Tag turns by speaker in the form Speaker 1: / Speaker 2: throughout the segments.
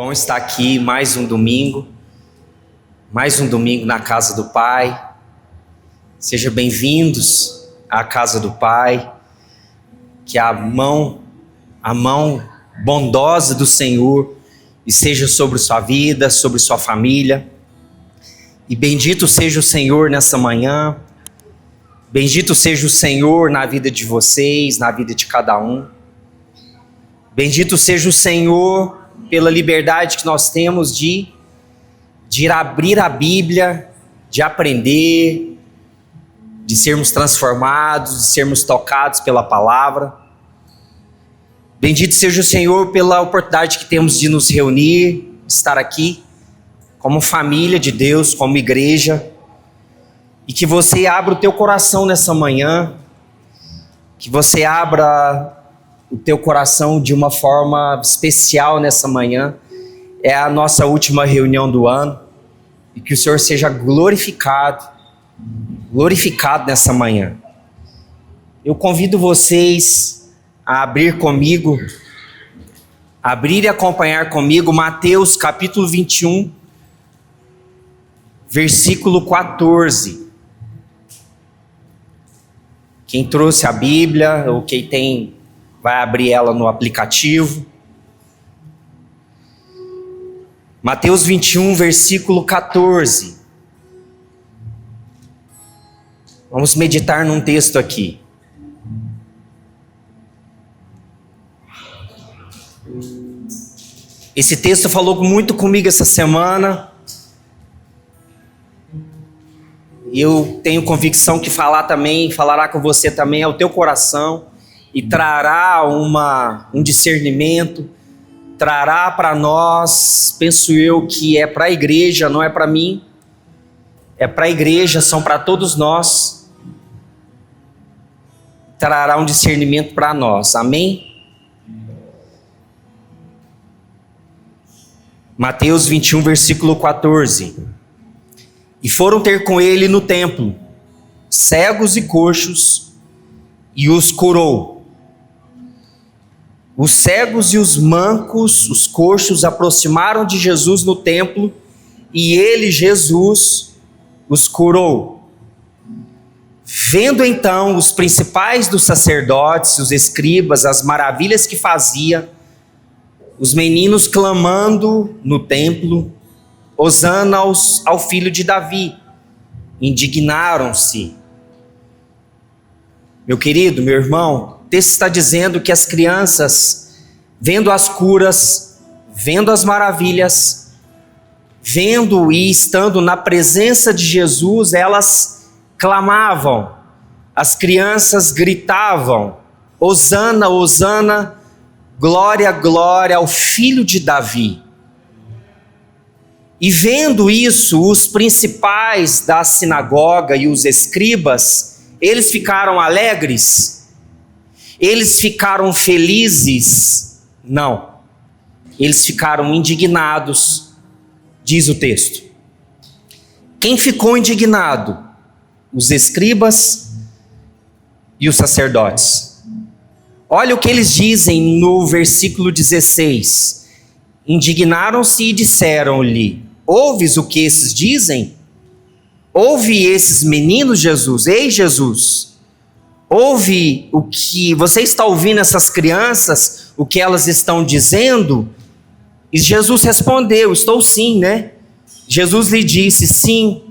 Speaker 1: Bom estar aqui mais um domingo na casa do Pai. Sejam bem-vindos à casa do Pai. Que a mão bondosa do Senhor esteja sobre sua vida, sobre sua família. E bendito seja o Senhor nessa manhã. Bendito seja o Senhor na vida de vocês, na vida de cada um. Bendito seja o Senhor pela liberdade que nós temos de ir abrir a Bíblia, de aprender, de sermos transformados, de sermos tocados pela palavra. Bendito seja o Senhor pela oportunidade que temos de nos reunir, estar aqui como família de Deus, como igreja, e que você abra o teu coração nessa manhã, que você abra o teu coração de uma forma especial nessa manhã. É a nossa última reunião do ano, e que o Senhor seja glorificado nessa manhã. Eu convido vocês a abrir e acompanhar comigo Mateus capítulo 21, versículo 14. Quem trouxe a Bíblia, ou quem tem, vai abrir ela no aplicativo. Mateus 21, versículo 14. Vamos meditar num texto aqui. Esse texto falou muito comigo essa semana. E eu tenho convicção que falará com você também ao teu coração. E trará um discernimento, trará para nós, penso eu, que é para a igreja, não é para mim, é para a igreja, são para todos nós, trará um discernimento para nós, amém? Mateus 21, versículo 14. E foram ter com ele no templo, cegos e coxos, e os curou. Os cegos e os mancos, os coxos, aproximaram de Jesus no templo, e ele, Jesus, os curou. Vendo então os principais dos sacerdotes, os escribas, as maravilhas que fazia, os meninos clamando no templo, hosana ao filho de Davi, indignaram-se. Meu querido, meu irmão, o texto está dizendo que as crianças, vendo as curas, vendo as maravilhas, vendo e estando na presença de Jesus, elas clamavam, as crianças gritavam, hosana, hosana, glória, glória ao filho de Davi. E vendo isso, os principais da sinagoga e os escribas, eles ficaram alegres? Eles ficaram felizes? Não. Eles ficaram indignados, diz o texto. Quem ficou indignado? Os escribas e os sacerdotes. Olha o que eles dizem no versículo 16. Indignaram-se e disseram-lhe: ouves o que esses dizem? Ouve esses meninos, Jesus? Ei, Jesus, ouve o que você está ouvindo, essas crianças, o que elas estão dizendo? E Jesus respondeu: estou sim, né? Jesus lhe disse: sim.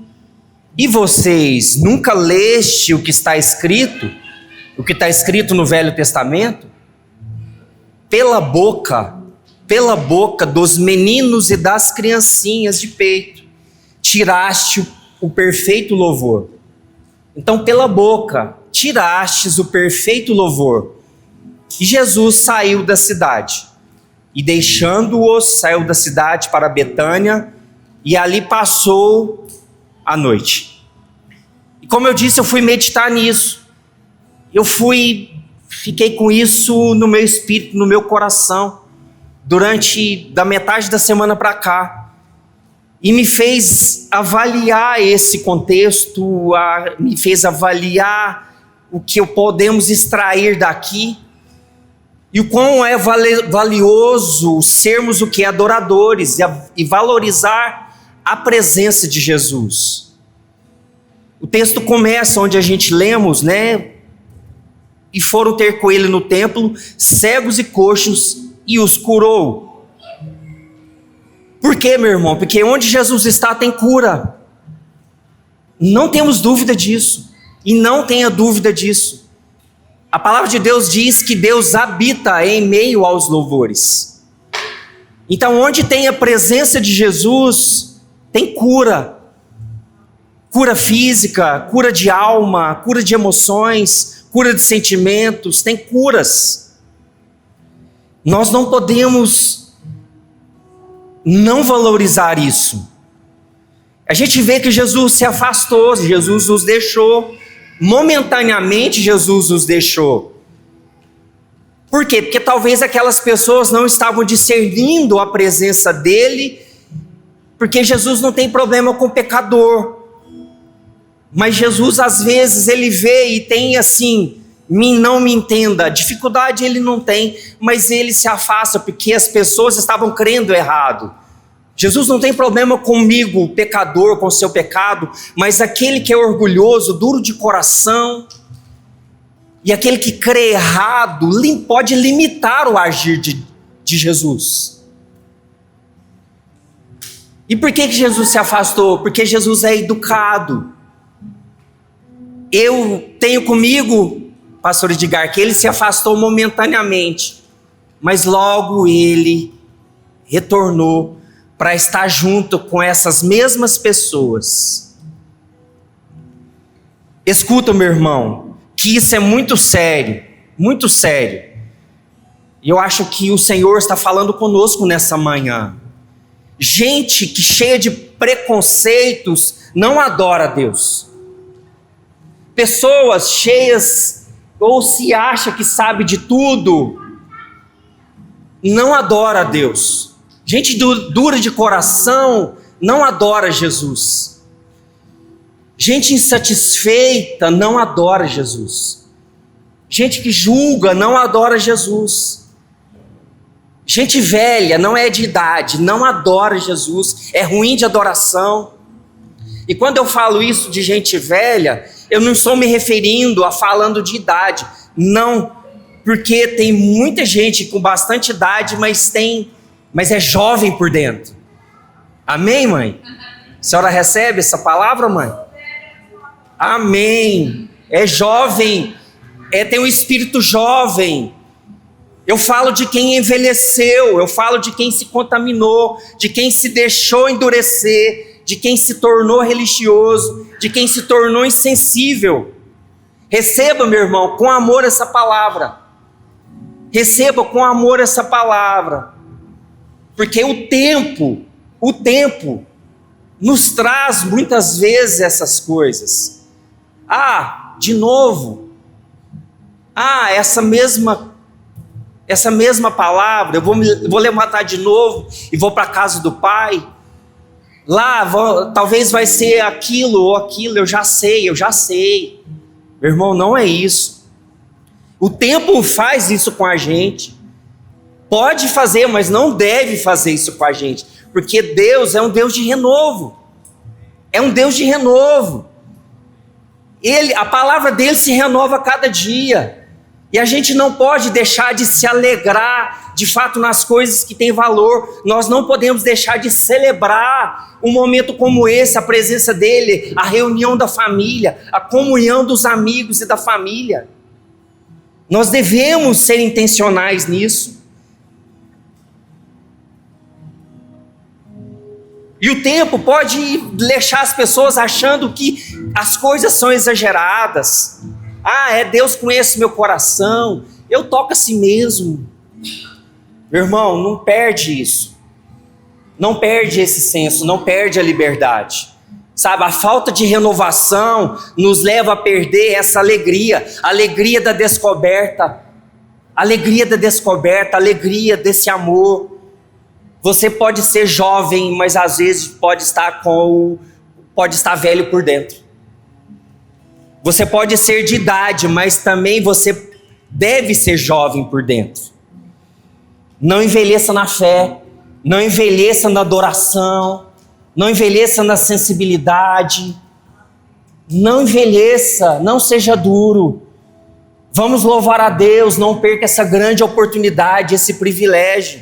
Speaker 1: E vocês nunca leste o que está escrito? O que está escrito no Velho Testamento? Pela boca dos meninos e das criancinhas de peito, tiraste o perfeito louvor. Então, pela boca, tirastes o perfeito louvor. E Jesus saiu da cidade, e deixando-os, saiu da cidade para Betânia, e ali passou a noite. E como eu disse, eu fui meditar nisso. Fiquei com isso no meu espírito, no meu coração, da metade da semana para cá. E me fez avaliar esse contexto, me fez avaliar o que podemos extrair daqui. E o quão é valioso sermos o que? Adoradores e valorizar a presença de Jesus. O texto começa onde a gente lemos, né? E foram ter com ele no templo cegos e coxos e os curou. Por quê, meu irmão? Porque onde Jesus está tem cura. Não temos dúvida disso. E não tenha dúvida disso. A palavra de Deus diz que Deus habita em meio aos louvores. Então, onde tem a presença de Jesus, tem cura. Cura física, cura de alma, cura de emoções, cura de sentimentos, tem curas. Nós não podemos não valorizar isso. A gente vê que Jesus se afastou, Jesus nos deixou. Momentaneamente Jesus nos deixou. Por quê? Porque talvez aquelas pessoas não estavam discernindo a presença dele, porque Jesus não tem problema com o pecador. Mas Jesus às vezes ele vê e tem assim, não me entenda, dificuldade ele não tem, mas ele se afasta porque as pessoas estavam crendo errado. Jesus não tem problema comigo, o pecador, com o seu pecado, mas aquele que é orgulhoso, duro de coração, e aquele que crê errado, pode limitar o agir de Jesus. E por que Jesus se afastou? Porque Jesus é educado. Eu tenho comigo, pastor Edgar, que ele se afastou momentaneamente, mas logo ele retornou para estar junto com essas mesmas pessoas. Escuta, meu irmão, que isso é muito sério, muito sério. E eu acho que o Senhor está falando conosco nessa manhã. Gente que cheia de preconceitos não adora a Deus. Pessoas cheias ou se acha que sabe de tudo, não adora a Deus. Gente dura de coração não adora Jesus. Gente insatisfeita não adora Jesus. Gente que julga não adora Jesus. Gente velha, não é de idade, não adora Jesus, é ruim de adoração. E quando eu falo isso de gente velha, eu não estou me referindo a falando de idade, não, porque tem muita gente com bastante idade, mas é jovem por dentro. Amém, mãe? A senhora recebe essa palavra, mãe? Amém. É jovem, tem um espírito jovem. Eu falo de quem envelheceu, eu falo de quem se contaminou, de quem se deixou endurecer, de quem se tornou religioso, de quem se tornou insensível. Receba, meu irmão, com amor essa palavra. Receba com amor essa palavra. Porque o tempo nos traz muitas vezes essas coisas. De novo. Essa mesma palavra, eu vou levantar de novo e vou para a casa do pai. Lá, talvez vai ser aquilo ou aquilo, eu já sei. Meu irmão, não é isso. O tempo faz isso com a gente. Pode fazer, mas não deve fazer isso com a gente, porque Deus é um Deus de renovo. É um Deus de renovo. A palavra dele se renova a cada dia. E a gente não pode deixar de se alegrar, de fato, nas coisas que têm valor. Nós não podemos deixar de celebrar um momento como esse, a presença dele, a reunião da família, a comunhão dos amigos e da família. Nós devemos ser intencionais nisso. E o tempo pode deixar as pessoas achando que as coisas são exageradas. Deus conhece meu coração, eu toco assim mesmo. Meu irmão, não perde isso. Não perde esse senso, não perde a liberdade. Sabe, a falta de renovação nos leva a perder essa alegria. A alegria da descoberta. A alegria da descoberta, a alegria desse amor. Você pode ser jovem, mas às vezes pode estar velho por dentro. Você pode ser de idade, mas também você deve ser jovem por dentro. Não envelheça na fé, não envelheça na adoração, não envelheça na sensibilidade, não envelheça, não seja duro. Vamos louvar a Deus, não perca essa grande oportunidade, esse privilégio.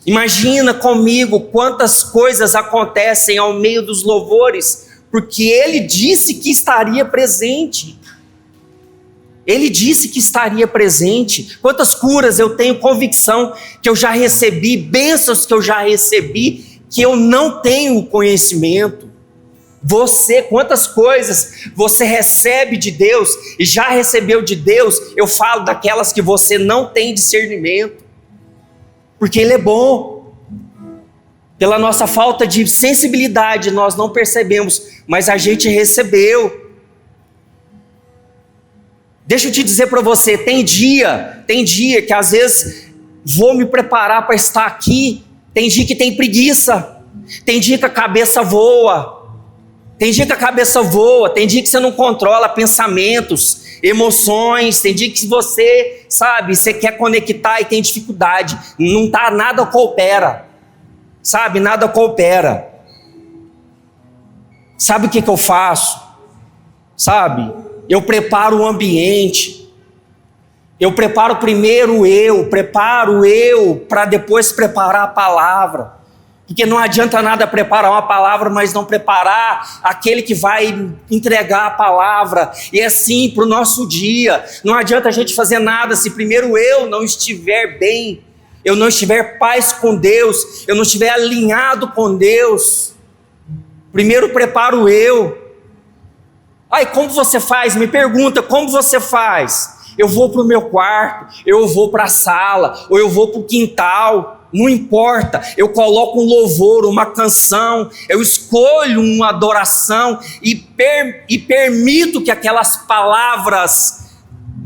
Speaker 1: Imagina comigo quantas coisas acontecem ao meio dos louvores, porque Ele disse que estaria presente. Ele disse que estaria presente. Quantas curas eu tenho convicção que eu já recebi, bênçãos que eu já recebi, que eu não tenho conhecimento. Você, quantas coisas você recebe de Deus e já recebeu de Deus, eu falo daquelas que você não tem discernimento, porque Ele é bom. Pela nossa falta de sensibilidade nós não percebemos, mas a gente recebeu. Deixa eu te dizer para você, tem dia que às vezes vou me preparar para estar aqui, tem dia que tem preguiça, tem dia que a cabeça voa, tem dia que você não controla pensamentos, emoções, tem dia que você, sabe, você quer conectar e tem dificuldade, nada coopera, sabe, nada coopera. Sabe o que eu faço? Sabe, eu preparo o ambiente, eu preparo primeiro preparo eu para depois preparar a palavra. Porque não adianta nada preparar uma palavra, mas não preparar aquele que vai entregar a palavra. E é assim para o nosso dia. Não adianta a gente fazer nada se primeiro eu não estiver bem, eu não estiver paz com Deus, eu não estiver alinhado com Deus. Primeiro preparo eu. Ai, como você faz? Me pergunta, como você faz? Eu vou para o meu quarto, eu vou para a sala, ou eu vou para o quintal. Não importa, eu coloco um louvor, uma canção, eu escolho uma adoração e permito que aquelas palavras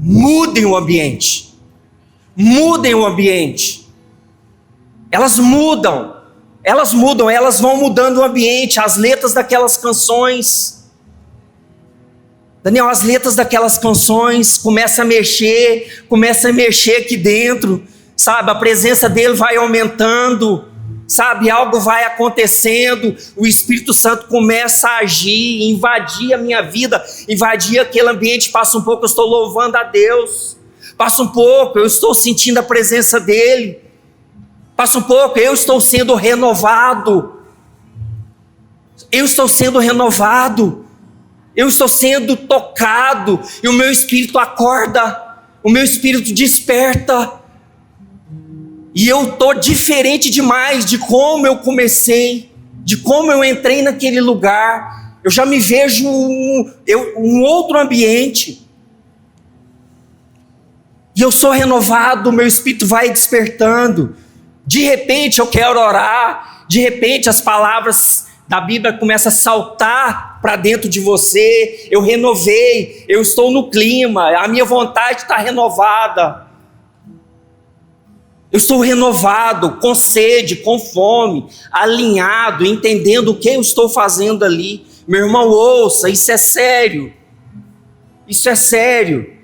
Speaker 1: mudem o ambiente. Mudem o ambiente. Elas vão mudando o ambiente, as letras daquelas canções. Daniel, as letras daquelas canções começam a mexer aqui dentro. Sabe, a presença dele vai aumentando, sabe, algo vai acontecendo, o Espírito Santo começa a agir, invadir a minha vida, invadir aquele ambiente. Passa um pouco, eu estou louvando a Deus, passa um pouco, eu estou sentindo a presença dele, passa um pouco, eu estou sendo renovado, eu estou sendo tocado, e o meu espírito acorda, o meu espírito desperta. E eu estou diferente demais de como eu comecei, de como eu entrei naquele lugar. Eu já me vejo um outro ambiente. E eu sou renovado, meu espírito vai despertando. De repente eu quero orar, de repente as palavras da Bíblia começam a saltar para dentro de você. Eu renovei, eu estou no clima, a minha vontade está renovada. Eu estou renovado, com sede, com fome, alinhado, entendendo o que eu estou fazendo ali. Meu irmão, ouça, isso é sério. Isso é sério.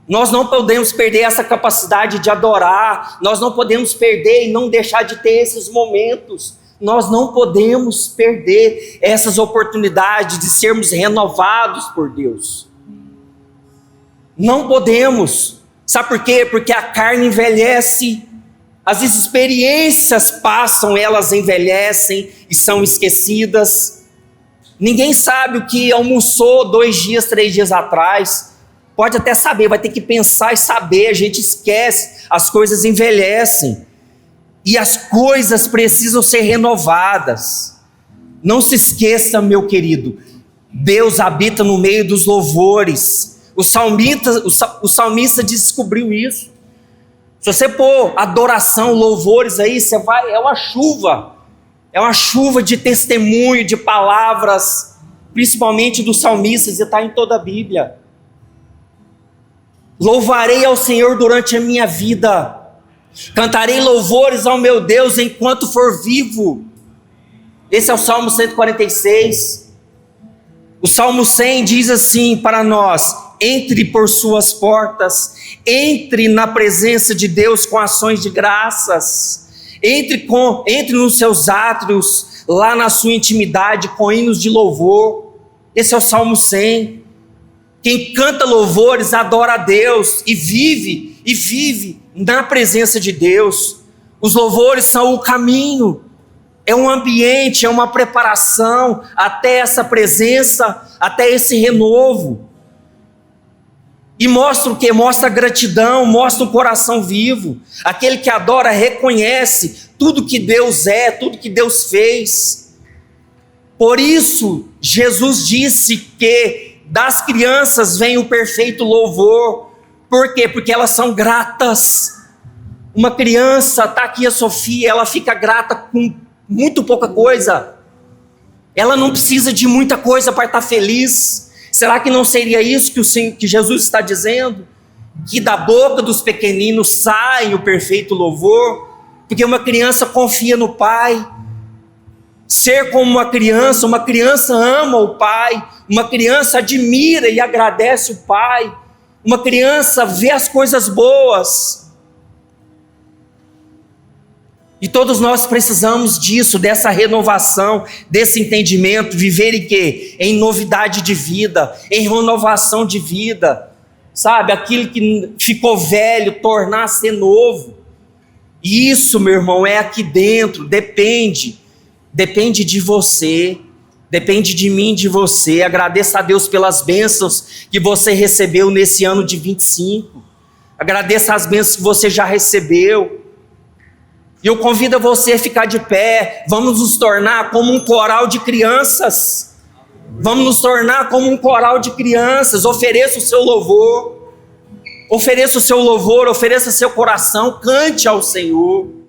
Speaker 1: Nós não podemos perder essa capacidade de adorar. Nós não podemos perder e não deixar de ter esses momentos. Nós não podemos perder essas oportunidades de sermos renovados por Deus. Não podemos. Sabe por quê? Porque a carne envelhece. As experiências passam, elas envelhecem e são esquecidas. Ninguém sabe o que almoçou 2 dias, 3 dias atrás. Pode até saber, vai ter que pensar e saber. A gente esquece, as coisas envelhecem. E as coisas precisam ser renovadas. Não se esqueça, meu querido, Deus habita no meio dos louvores. O salmista descobriu isso. Se você pôr adoração, louvores aí, é uma chuva de testemunho, de palavras, principalmente dos salmistas, e está em toda a Bíblia. Louvarei ao Senhor durante a minha vida, cantarei louvores ao meu Deus enquanto for vivo. Esse é o Salmo 146. O Salmo 100 diz assim para nós: entre por suas portas, entre na presença de Deus com ações de graças, entre nos seus átrios, lá na sua intimidade, com hinos de louvor. Esse é o Salmo 100. Quem canta louvores adora a Deus e vive na presença de Deus. Os louvores são o caminho, é um ambiente, é uma preparação até essa presença, até esse renovo. E mostra o quê? Mostra gratidão, mostra um coração vivo. Aquele que adora reconhece tudo que Deus é, tudo que Deus fez. Por isso, Jesus disse que das crianças vem o perfeito louvor. Por quê? Porque elas são gratas. Uma criança, está aqui a Sofia, ela fica grata com muito pouca coisa. Ela não precisa de muita coisa para estar feliz. Será que não seria isso que Jesus está dizendo? Que da boca dos pequeninos sai o perfeito louvor? Porque uma criança confia no Pai. Ser como uma criança ama o Pai, uma criança admira e agradece o Pai, uma criança vê as coisas boas. E todos nós precisamos disso, dessa renovação, desse entendimento, viver em quê? Em novidade de vida, em renovação de vida, sabe? Aquilo que ficou velho, tornar a ser novo. E isso, meu irmão, é aqui dentro, depende de você, depende de mim, de você. Agradeça a Deus pelas bênçãos que você recebeu nesse ano de 25. Agradeça as bênçãos que você já recebeu. E eu convido você a ficar de pé. Vamos nos tornar como um coral de crianças. Vamos nos tornar como um coral de crianças. Ofereça o seu louvor. Ofereça o seu louvor, ofereça seu coração. Cante ao Senhor.